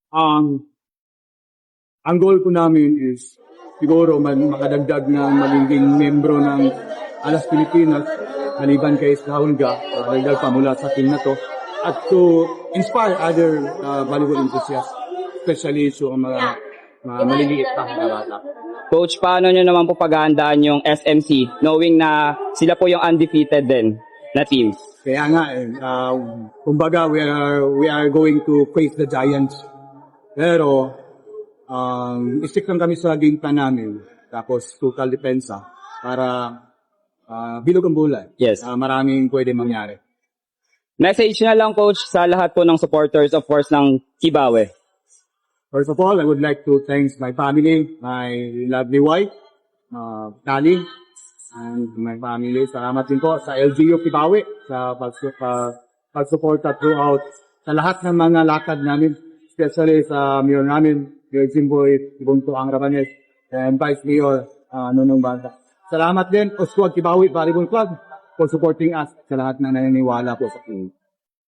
Ang ang goal po namin is siguro makadagdag na magiging membro ng Alas Pilipinas maliban kay Hulga, dagdag pa mula sa team na to, at to inspire other volleyball enthusiasts, especially sa mga maliliit pa na bata. Coach, paano nyo naman po paghahandaan yung SMC knowing na sila po yung undefeated din na team? Kaya nga, kumbaga we are going to face the Giants. Pero, stick lang kami sa game plan namin. Tapos, total depensa para bilog ang bulan. Yes. Maraming pwede mangyari. Message na lang, Coach, sa lahat po ng supporters, of course, ng Kibawe. First of all, I would like to thank my family, my lovely wife, Tali, and my family. Salamat din po sa LGU Kibawe sa pagsuporta throughout sa lahat ng mga lakad namin, especially sa mayor namin, Mayor Jimboy Ibunto Ang Rabanes, and Vice Mayor Nunong Banda. Salamat din, Oswald Kibawe Volleyball Club, for supporting us sa lahat na naniniwala po sa team.